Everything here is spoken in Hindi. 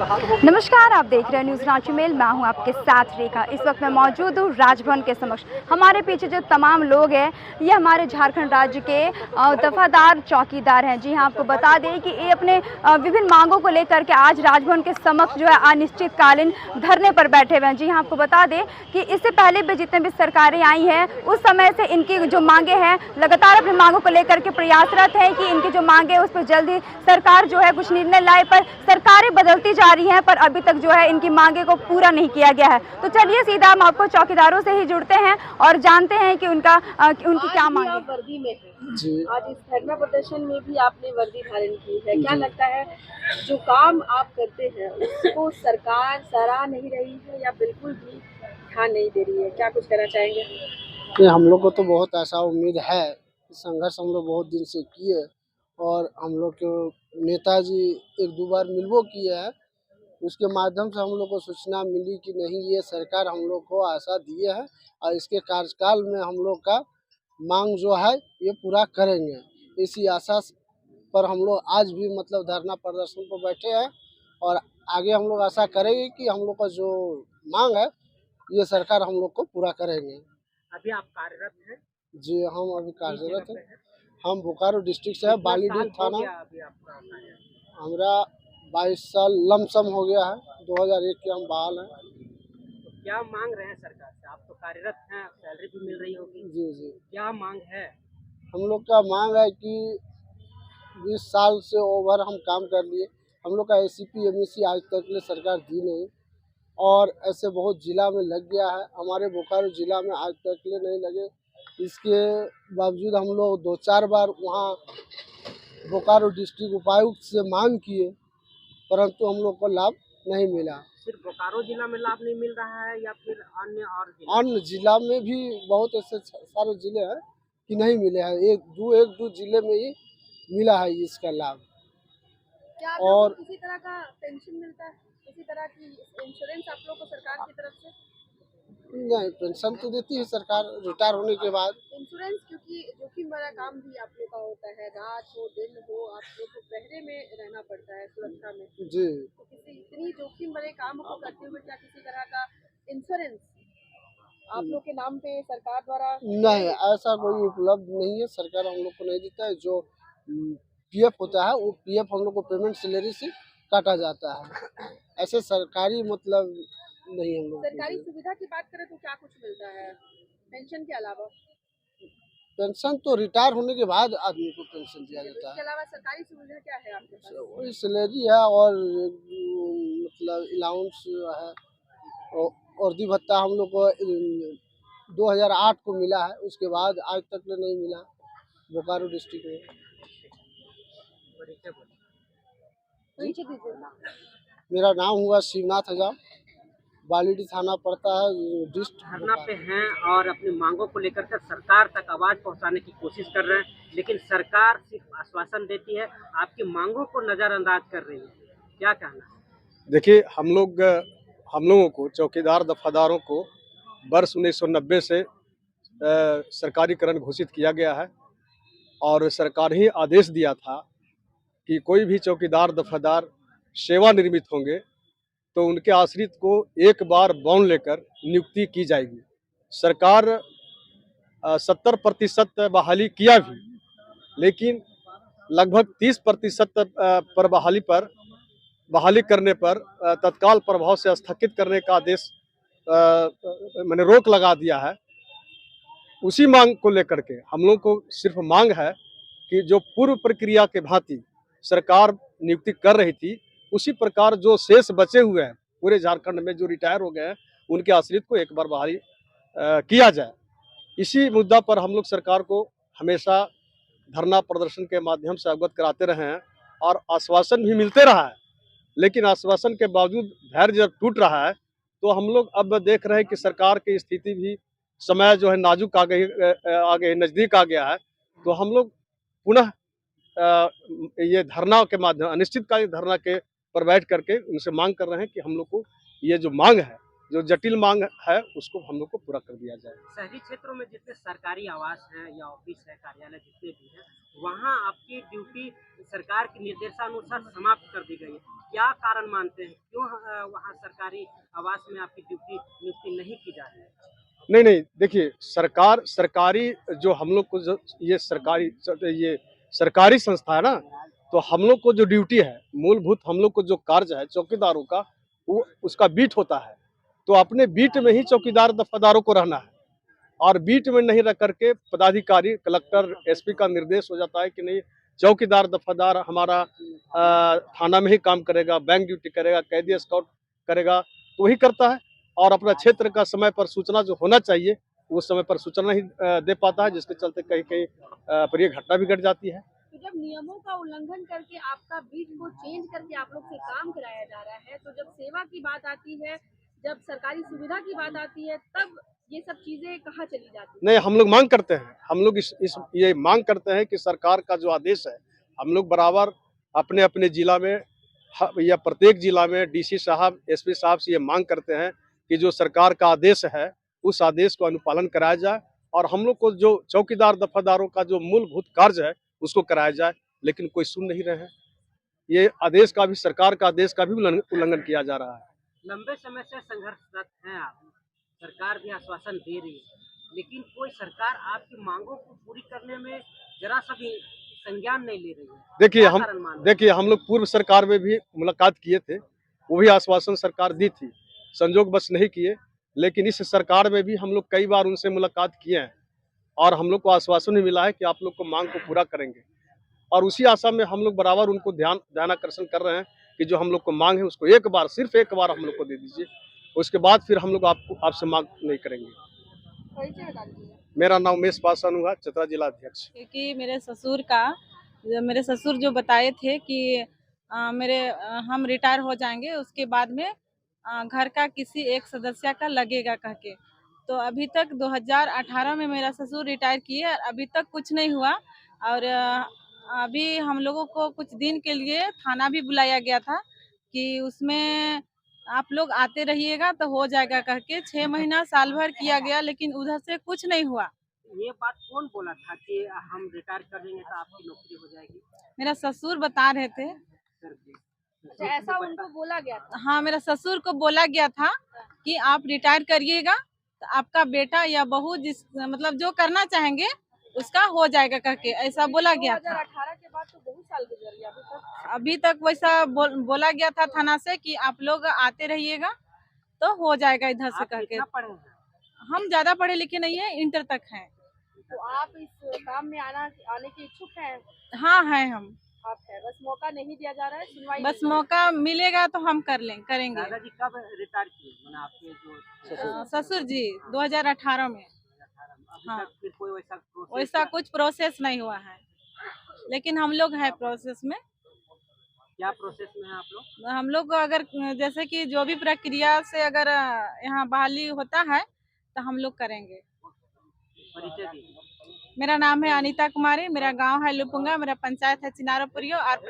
नमस्कार, आप देख रहे हैं न्यूज़ रांची मेल। मैं हूं आपके साथ रेखा। इस वक्त मैं मौजूद हूं राजभवन के समक्ष। हमारे पीछे जो तमाम लोग हैं ये हमारे झारखंड राज्य के दफादार चौकीदार हैं। जी हां, आपको बता दें कि ये अपने विभिन्न मांगों को लेकर के आज राजभवन के समक्ष जो है अनिश्चितकालीन धरने पर बैठे हुए हैं। जी हां, आपको बता दें कि इससे पहले भी जितने भी सरकारें आई हैं उस समय से इनकी जो मांगे हैं लगातार अपनी मांगों को लेकर के प्रयासरत है कि इनकी जो मांगे उस पर जल्दी सरकार जो है कुछ निर्णय लाए, पर सरकारें बदलती जा रही हैं पर अभी तक जो है इनकी मांगे को पूरा नहीं किया गया है। तो चलिए सीधा हम आपको चौकीदारों से ही जुड़ते हैं और जानते हैं कि उनकी क्या मांग है। वर्दी में है जी। आज इस धरना प्रदर्शन में भी आपने वर्दी धारण की है। क्या लगता है जो काम आप करते हैं उसको सरकार सराह नहीं रही है या बिल्कुल भी ध्यान नहीं दे रही है? क्या कुछ कहना चाहेंगे? हम लोग को तो बहुत ऐसा उम्मीद है, संघर्ष हम लोग बहुत दिन से किए और हम लोग के नेताजी एक दो बार मिलवो किए हैं। उसके माध्यम से हम लोग को सूचना मिली कि नहीं, ये सरकार हम लोग को आशा दिए है और इसके कार्यकाल में हम लोग का मांग जो है ये पूरा करेंगे। इसी आशा पर हम लोग आज भी मतलब धरना प्रदर्शन पर बैठे हैं और आगे हम लोग आशा करेंगे कि हम लोग का जो मांग है ये सरकार हम लोग को पूरा करेंगे। अभी आप कार्यरत हैं? जी, हम अभी कार्यरत हैं। हम बोकारो डिस्ट्रिक्ट से है, बालीडीह थाना। अभी आपका हमारा 22 साल लमसम हो गया है। 2001 के हम बहाल हैं। तो क्या मांग रहे हैं सरकार से? आप तो कार्यरत हैं, सैलरी भी मिल रही होगी। जी जी, क्या मांग है? हम लोग का मांग है कि 20 साल से ओवर हम काम कर लिए, हम लोग का ACP MEC आज तक ले सरकार दी नहीं और ऐसे बहुत जिला में लग गया है। हमारे बोकारो जिला में आज तक ले नहीं लगे। इसके बावजूद हम लोग 2-4 बार वहाँ बोकारो डिस्ट्रिक्ट उपायुक्त से मांग किए, परंतु हम लोग को लाभ नहीं मिला। सिर्फ बोकारो जिला में लाभ नहीं मिल रहा है या फिर अन्य अन्य जिला में भी बहुत ऐसे सारे जिले हैं कि नहीं मिले हैं। एक दो जिले में ही मिला है इसका लाभ। क्या और किसी तरह का पेंशन मिलता है, किसी तरह की इंश्योरेंस आप लोग को सरकार की तरफ से? नहीं, पेंशन तो देती है सरकार रिटायर होने के बाद। इंश्योरेंस, क्योंकि जोखिम भरा काम भी आप लोग का होता है, रात हो दिन हो आप लोग को पहरे में रहना पड़ता है सुरक्षा में। जी, तो किसी इतनी जोखिम भरे काम को करते हुए क्या किसी तरह का इंश्योरेंस आप लोग के नाम पे सरकार द्वारा? नहीं, ऐसा कोई उपलब्ध नहीं है। सरकार हम लोग को नहीं देता है। जो PF होता है वो PF हम लोग को पेमेंट सैलरी से काटा जाता है। ऐसे सरकारी मतलब नहीं हम लोग सरकारी सुविधा की बात करें तो क्या कुछ मिलता है पेंशन के अलावा? पेंशन तो रिटायर होने के बाद आदमी को पेंशन दिया जाता इसके है। अलावा सरकारी सुविधा क्या है आपके पास? वही सैलरी है और मतलब अलाउंस है और वर्दी भत्ता हम लोग को 2008 को मिला है। उसके बाद आज तक ले नहीं मिला बोकारो डिस्ट्रिक्ट में। मेरा नाम हुआ शिवनाथ हजाम, बालीडीह थाना पड़ता है डिस्ट्रिक्ट धरना पे बोकारो। हैं और अपनी मांगों को लेकर के सरकार तक आवाज पहुंचाने की कोशिश कर रहे हैं, लेकिन सरकार सिर्फ आश्वासन देती है, आपकी मांगों को नजरअंदाज कर रही है। क्या कहना है? देखिए, हम लोगों को चौकीदार दफादारों को वर्ष 1990 से सरकारीकरण घोषित किया गया है और सरकार ही आदेश दिया था कि कोई भी चौकीदार दफादार सेवानिवृत्त होंगे तो उनके आश्रित को एक बार बॉन्ड लेकर नियुक्ति की जाएगी। सरकार 70% बहाली किया भी, लेकिन लगभग 30% पर बहाली करने पर तत्काल प्रभाव से स्थगित करने का आदेश मैंने रोक लगा दिया है। उसी मांग को लेकर के हम लोग को सिर्फ मांग है कि जो पूर्व प्रक्रिया के भांति सरकार नियुक्ति कर रही थी उसी प्रकार जो शेष बचे हुए हैं पूरे झारखंड में जो रिटायर हो गए हैं उनके आश्रित को एक बार बहाली किया जाए। इसी मुद्दा पर हम लोग सरकार को हमेशा धरना प्रदर्शन के माध्यम से अवगत कराते रहे हैं और आश्वासन भी मिलते रहा है, लेकिन आश्वासन के बावजूद धैर्य जब टूट रहा है तो हम लोग अब देख रहे हैं कि सरकार की स्थिति भी समय जो है नाजुक आ गई नज़दीक आ गया है। तो हम लोग पुनः ये धरना के माध्यम अनिश्चितकालीन धरना के पर बैठ करके उनसे मांग कर रहे हैं कि हम लोग को ये जो मांग है जो जटिल मांग है उसको हम लोग को पूरा कर दिया जाए। शहरी क्षेत्रों में जितने सरकारी आवास हैं या ऑफिस है, कार्यालय जितने भी हैं, वहाँ आपकी ड्यूटी सरकार के निर्देशानुसार समाप्त कर दी गई है। क्या कारण मानते हैं, क्यों वहाँ सरकारी आवास में आपकी ड्यूटी नियुक्ति नहीं की जा रही है? नहीं, देखिए सरकारी जो हम लोग को ये सरकारी संस्था है ना, तो हम लोग को जो ड्यूटी है, मूलभूत हम लोग को जो कार्य है चौकीदारों का, वो उसका बीट होता है। तो अपने बीट में ही चौकीदार दफादारों को रहना है, और बीट में नहीं रह करके पदाधिकारी, कलेक्टर, एसपी का निर्देश हो जाता है कि नहीं, चौकीदार दफादार हमारा थाना में ही काम करेगा, बैंक ड्यूटी करेगा, कैदी स्काउट करेगा, तो वही करता है। और अपना क्षेत्र का समय पर सूचना जो होना चाहिए वो समय पर सूचना नहीं दे पाता है, जिसके चलते कहीं कहीं प्रिय घटना भी घट जाती है। तो जब नियमों का उल्लंघन करके आपका बीट को चेंज करके आप लोग से काम कराया जा रहा है, तो जब सेवा की बात आती है, जब सरकारी सुविधा की बात आती है, तब ये सब चीजें कहाँ चली जाती है? नहीं, हम लोग मांग करते हैं, हम लोग ये मांग करते हैं कि सरकार का जो आदेश है, हम लोग बराबर अपने अपने जिला में या प्रत्येक जिला में डीसी साहब, एसपी साहब से ये मांग करते हैं कि जो सरकार का आदेश है उस आदेश को अनुपालन कराया जाए, और हम लोग को जो चौकीदार दफादारों का जो मूलभूत कार्य है उसको कराया जाए। लेकिन कोई सुन नहीं रहे हैं। ये आदेश का भी, सरकार का आदेश का भी उल्लंघन किया जा रहा है। लंबे समय से संघर्षरत हैं आप, सरकार भी आश्वासन दे रही है, लेकिन कोई सरकार आपकी मांगों को पूरी करने में जरा सा भी संज्ञान नहीं ले रही है। देखिए हम लोग पूर्व सरकार में भी मुलाकात किए थे, वो भी आश्वासन सरकार दी थी, संजोग बस नहीं किए। लेकिन इस सरकार में भी हम लोग कई बार उनसे मुलाकात किए हैं, और हम लोग को आश्वासन भी मिला है कि आप लोग को मांग को पूरा करेंगे, और उसी आशा में हम लोग बराबर उनको ध्यानाकर्षण कर रहे हैं कि जो हम लोग को मांग है उसको एक बार, सिर्फ एक बार हम लोग को दे दीजिए, उसके बाद फिर हम लोग आपसे मांग नहीं करेंगे। मेरा नाम उमेश पासवान हुआ, चतरा जिला अध्यक्ष। क्योंकि मेरे ससुर जो बताए थे कि हम रिटायर हो जाएंगे, उसके बाद में घर का किसी एक सदस्य का लगेगा कह के। तो अभी तक 2018 में मेरा ससुर रिटायर किए और अभी तक कुछ नहीं हुआ। और अभी हम लोगों को कुछ दिन के लिए थाना भी बुलाया गया था कि उसमें आप लोग आते रहिएगा तो हो जाएगा कह के। 6 महीना साल भर किया गया, लेकिन उधर से कुछ नहीं हुआ। ये बात कौन बोला था कि हम रिटायर कर देंगे तो आपकी नौकरी हो जाएगी? मेरा ससुर बता रहे थे। अच्छा, ऐसा उनको बोला गया था? हाँ, मेरा ससुर को बोला गया था कि आप रिटायर करिएगा तो आपका बेटा या बहू मतलब जो करना चाहेंगे उसका हो जाएगा करके, ऐसा बोला गया था। 2018 के बाद तो बहुत साल गुजर गया, अभी तक वैसा बोला गया था थाना से कि आप लोग आते रहिएगा तो हो जाएगा इधर से करके। हम ज्यादा पढ़े लिखे नहीं है, इंटर तक हैं। तो आप इस काम में आने के इच्छुक हैं? हाँ हैं हम। आप है, बस मौका नहीं दिया जा रहा है, सुनवाई बस मौका मिलेगा तो हम करेंगे। दादाजी कब रिटायर किए? आपके जो ससुर जी 2018 में। हाँ, फिर कोई वैसा कुछ प्रोसेस नहीं हुआ है, लेकिन हम लोग हैं प्रोसेस में। क्या प्रोसेस में है आप लोग? हम लोग अगर जैसे कि जो भी प्रक्रिया से अगर यहाँ बहाली होता है तो हम लोग करेंगे। परिचय दीजिए। मेरा नाम है अनीता कुमारी, मेरा गांव है लुपुंगा, मेरा पंचायत है चिनारोपुरियो और